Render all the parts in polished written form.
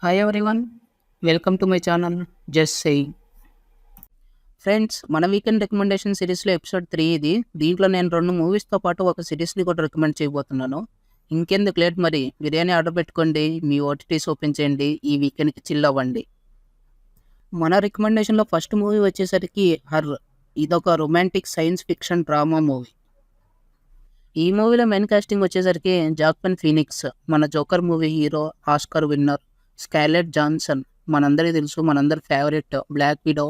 Hi everyone, welcome to my channel just saying. Friends, మన weekend recommendation సిరీస్లో episode 3 ఇది. దీంట్లో నేను 2 మూవీస్తో పాటు ఒక సిరీస్ని కూడా రికమెండ్ చేయబోతున్నాను. ఇంకెందుకు లేట్, మరి బిర్యానీ ఆర్డర్ పెట్టుకోండి, మీ ఓటీటీస్ ఓపెన్ చేయండి, ఈ వీకెండ్కి చిల్ అవ్వండి. మన రికమెండేషన్లో ఫస్ట్ మూవీ వచ్చేసరికి ఇదొక romantic science fiction drama movie. ఈ మూవీలో మెయిన్ కాస్టింగ్ వచ్చేసరికి జాక్విన్ ఫీనిక్స్, మన Joker movie hero, Oscar winner Scarlett Johansson, మనందరికీ తెలుసు, మనందరి favourite Black Widow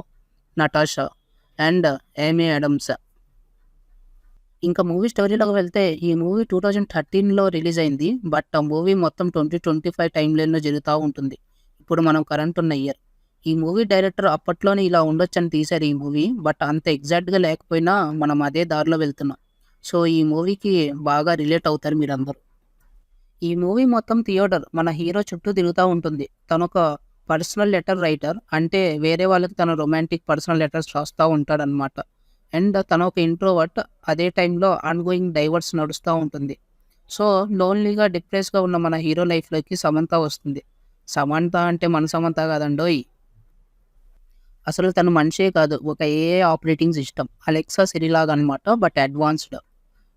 Natasha and Amy Adams. ఇంకా మూవీ స్టోరీలోకి వెళ్తే, ఈ మూవీ 2013లో రిలీజ్ అయింది. బట్ ఆ మూవీ మొత్తం 2025 టైం లైన్లో జరుగుతూ ఉంటుంది. ఇప్పుడు మనం కరెంట్ ఉన్న ఇయర్. ఈ మూవీ డైరెక్టర్ అప్పట్లోనే ఇలా ఉండొచ్చని తీశారు ఈ మూవీ. బట్ అంత ఎగ్జాక్ట్గా లేకపోయినా మనం అదే దారిలో వెళ్తున్నాం. సో ఈ మూవీకి బాగా రిలేట్ అవుతారు మీరందరూ. ఈ మూవీ మొత్తం థియేటర్ మన హీరో చుట్టూ తిరుగుతూ ఉంటుంది. తనొక పర్సనల్ లెటర్ రైటర్, అంటే వేరే వాళ్ళకి తన రొమాంటిక్ పర్సనల్ లెటర్స్ రాస్తూ ఉంటాడనమాట. అండ్ తన ఒక ఇంట్రోవర్ట్, అదే టైంలో ఆన్గోయింగ్ డైవర్స్ నడుస్తూ ఉంటుంది. సో లోన్లీగా డిప్రెస్గా ఉన్న మన హీరో లైఫ్లోకి సమంత వస్తుంది. సమంత అంటే మన సమంత కాదండోయ్, అసలు తను మనిషే కాదు, ఒక ఏఐ ఆపరేటింగ్ సిస్టమ్, అలెక్సా సిరిలాగా అనమాట, బట్ అడ్వాన్స్డ్.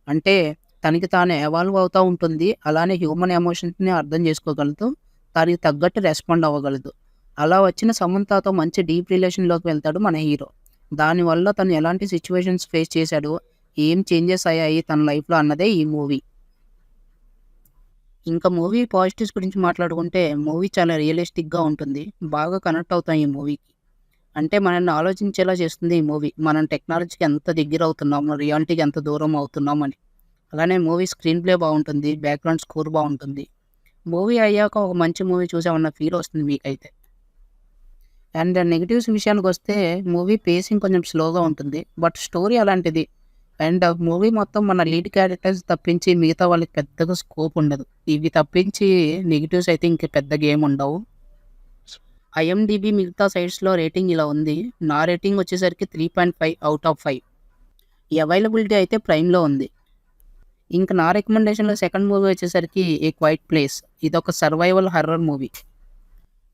అంటే తనకి తాను ఎవాల్వ్ అవుతూ ఉంటుంది. అలానే హ్యూమన్ ఎమోషన్స్ని అర్థం చేసుకోగలదు, దానికి తగ్గట్టు రెస్పాండ్ అవ్వగలదు. అలా వచ్చిన సమంతతో మంచి డీప్ రిలేషన్లోకి వెళ్తాడు మన హీరో. దానివల్ల తను ఎలాంటి సిచ్యువేషన్స్ ఫేస్ చేశాడు, ఏం చేంజెస్ అయ్యాయి తన లైఫ్లో అన్నదే ఈ మూవీ. ఇంకా మూవీ పాజిటివ్స్ గురించి మాట్లాడుకుంటే, మూవీ చాలా రియలిస్టిక్గా ఉంటుంది. బాగా కనెక్ట్ అవుతాం ఈ మూవీకి. అంటే మనల్ని ఆలోచించేలా చేస్తుంది ఈ మూవీ. మనం టెక్నాలజీకి ఎంత దగ్గర అవుతున్నాము, రియాలిటీకి ఎంత దూరం అవుతున్నామని. అలానే మూవీ స్క్రీన్ ప్లే బాగుంటుంది, బ్యాక్గ్రౌండ్ స్కోర్ బాగుంటుంది. మూవీ అయ్యాక ఒక మంచి మూవీ చూసామన్న ఫీల్ వస్తుంది మీకైతే. అండ్ నెగిటివ్స్ విషయానికి వస్తే, మూవీ పేసింగ్ కొంచెం స్లోగా ఉంటుంది, బట్ స్టోరీ అలాంటిది. అండ్ మూవీ మొత్తం మన లీడ్ క్యారెక్టర్స్ తప్పించి మిగతా వాళ్ళకి పెద్దగా స్కోప్ ఉండదు. ఇవి తప్పించి నెగిటివ్స్ అయితే ఇంక పెద్దగా ఏమి ఉండవు. ఐఎండిబి మిగతా సైట్స్లో రేటింగ్ ఇలా ఉంది. నా రేటింగ్ వచ్చేసరికి 3.5 అవుట్ ఆఫ్ 5. ఈ అవైలబిలిటీ అయితే ప్రైమ్లో ఉంది. ఇంకా నా రికమెండేషన్లో సెకండ్ మూవీ వచ్చేసరికి ఏ క్వైట్ ప్లేస్. ఇదొక సర్వైవల్ హర్రర్ మూవీ.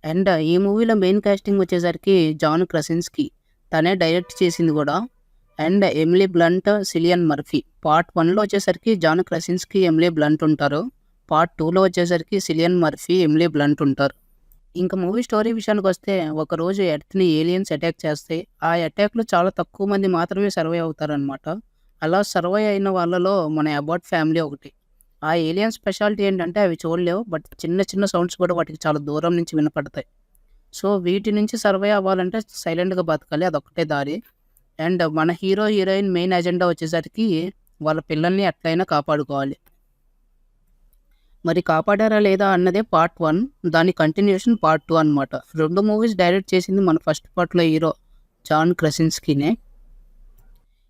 అండ్ ఈ మూవీలో మెయిన్ కాస్టింగ్ వచ్చేసరికి జాన్ క్రసిన్స్కీ, తనే డైరెక్ట్ చేసింది కూడా. And Emily Blunt, Cillian Murphy. Part 1లో వచ్చేసరికి జాన్ క్రసిన్స్కీ, ఎమిలీ బ్లంట్ ఉంటారు. పార్ట్ 2లో వచ్చేసరికి సిలియన్ మర్ఫీ, ఎమిలీ బ్లంట్ ఉంటారు. ఇంకా మూవీ స్టోరీ విషయానికి వస్తే, ఒకరోజు ఎర్త్ని ఏలియన్స్ అటాక్ చేస్తే, ఆ అటాక్లో చాలా తక్కువ మంది మాత్రమే సర్వే అవుతారనమాట. అలా సర్వే అయిన వాళ్ళలో మన అబౌట్ ఫ్యామిలీ ఒకటి. ఆ ఏలియన్ స్పెషాలిటీ ఏంటంటే, అవి చూడలేవు, బట్ చిన్న చిన్న సౌండ్స్ కూడా వాటికి చాలా దూరం నుంచి వినపడతాయి. సో వీటి నుంచి సర్వే అవ్వాలంటే సైలెంట్గా బతకాలి, అదొక్కటే దారి. అండ్ మన హీరో హీరోయిన్ మెయిన్ ఎజెండా వచ్చేసరికి వాళ్ళ పిల్లల్ని ఎట్లయినా కాపాడుకోవాలి. మరి కాపాడారా లేదా అన్నదే పార్ట్ 1, దాని కంటిన్యూషన్ పార్ట్ 2 అనమాట. 2 మూవీస్ డైరెక్ట్ చేసింది మన ఫస్ట్ పార్ట్లో హీరో జాన్ క్రసిన్స్కీనే.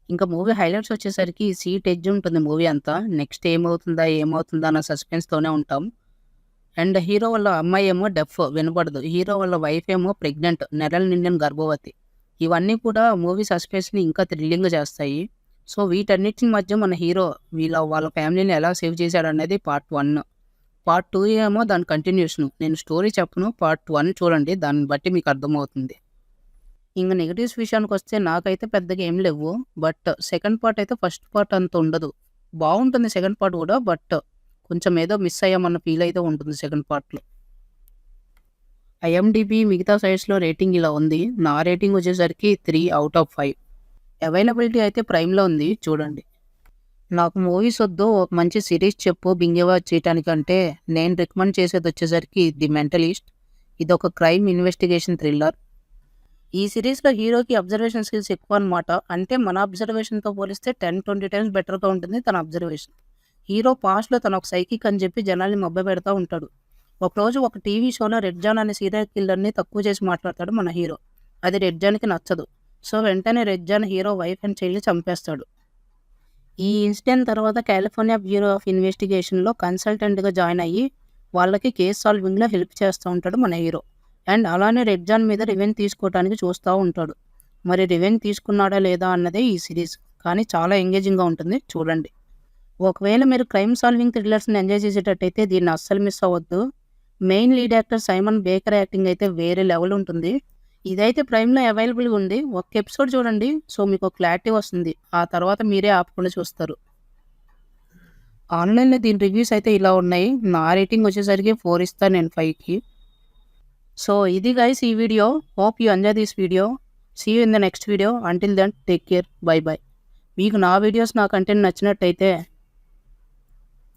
ఇంకా మూవీ హైలైట్స్ వచ్చేసరికి సీట్ ఎడ్జ్ ఉంటుంది మూవీ అంతా. నెక్స్ట్ ఏమవుతుందా అన్న సస్పెన్స్తోనే ఉంటాం. అండ్ హీరో వాళ్ళ అమ్మాయి ఏమో డెఫ్, వినపడదు. హీరో వాళ్ళ వైఫ్ ఏమో ప్రెగ్నెంట్, నెలలు నిండిన గర్భవతి. ఇవన్నీ కూడా మూవీ సస్పెన్స్ని ఇంకా థ్రిల్లింగ్ చేస్తాయి. సో వీటన్నిటి మధ్య మన హీరో వాళ్ళ ఫ్యామిలీని ఎలా సేవ్ చేశాడు అనేది పార్ట్ 1. పార్ట్ 2 ఏమో దాని కంటిన్యూషన్. నేను స్టోరీ చెప్పను, పార్ట్ 1 చూడండి, దాన్ని బట్టి మీకు అర్థమవుతుంది. ఇంకా నెగిటివ్స్ విషయానికి వస్తే, నాకైతే పెద్దగా ఏం లేవు. బట్ సెకండ్ పార్ట్ అయితే ఫస్ట్ పార్ట్ అంత ఉండదు. బాగుంటుంది సెకండ్ పార్ట్ కూడా, బట్ కొంచెం ఏదో మిస్ అయ్యామన్న ఫీల్ అయితే ఉంటుంది సెకండ్ పార్ట్లో. ఐఎండిబి మిగతా సైట్స్లో రేటింగ్ ఇలా ఉంది. నా రేటింగ్ వచ్చేసరికి 3 అవుట్ ఆఫ్ 5. అవైలబిలిటీ అయితే ప్రైమ్లో ఉంది, చూడండి. నాకు మూవీస్ వద్దు, ఒక మంచి సిరీస్ చెప్పు బింజ్ వాచ్ చేయడానికంటే నేను రికమెండ్ చేసేది వచ్చేసరికి ది మెంటలిస్ట్. ఇదొక క్రైమ్ ఇన్వెస్టిగేషన్ థ్రిల్లర్. ఈ సిరీస్లో హీరోకి అబ్జర్వేషన్ స్కిల్స్ ఎక్కువ అనమాట. అంటే మన అబ్జర్వేషన్తో పోలిస్తే 10-20 టైమ్స్ బెటర్గా ఉంటుంది తన అబ్జర్వేషన్. హీరో పాస్ట్లో తన ఒక సైకిక్ అని చెప్పి జనాల్ని మభ్యపెడతా ఉంటాడు. ఒకరోజు ఒక టీవీ షోలో రెడ్ జాన్ అనే సీరియల్ కిల్లర్ని తక్కువ చేసి మాట్లాడతాడు మన హీరో. అది రెడ్ జాన్కి నచ్చదు. సో వెంటనే Red John hero wife and చైల్డ్ని చంపేస్తాడు. ఈ ఇన్సిడెంట్ తర్వాత కాలిఫోర్నియా బ్యూరో ఆఫ్ ఇన్వెస్టిగేషన్లో కన్సల్టెంట్గా జాయిన్ అయ్యి వాళ్ళకి కేస్ సాల్వింగ్లో హెల్ప్ చేస్తూ ఉంటాడు మన హీరో. అండ్ అలానే రెడ్ జాన్ మీద రివెంజ్ తీసుకోవడానికి చూస్తూ ఉంటాడు. మరి రివెంజ్ తీసుకున్నాడా లేదా అన్నదే ఈ సిరీస్, కానీ చాలా ఎంగేజింగ్గా ఉంటుంది, చూడండి. ఒకవేళ మీరు క్రైమ్ సాల్వింగ్ థ్రిల్లర్స్ని ఎంజాయ్ చేసేటట్టయితే దీన్ని అస్సలు మిస్ అవ్వద్దు. Main lead actor Simon Baker acting అయితే వేరే లెవెల్ ఉంటుంది. ఇదైతే ప్రైమ్‌లో అవైలబుల్‌గా ఉంది. ఒక్క ఎపిసోడ్ చూడండి. సో, మీకు ఒక క్లారిటీ వస్తుంది. ఆ తర్వాత మీరే ఆపకుండా చూస్తారు. ఆన్‌లైన్‌లో దీని రివ్యూస్ అయితే ఇలా ఉన్నాయి. నా రేటింగ్ వచ్చేసరికి 4 ఇస్తాను నేను 5కి. సో, ఇది గైస్ ఈ video. Hope you enjoy this video. See you in the next video. Until then take care. Bye bye. మీకు నా వీడియోస్, నా కంటెంట్ నచ్చినట్టయితే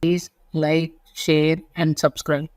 please like, share and subscribe.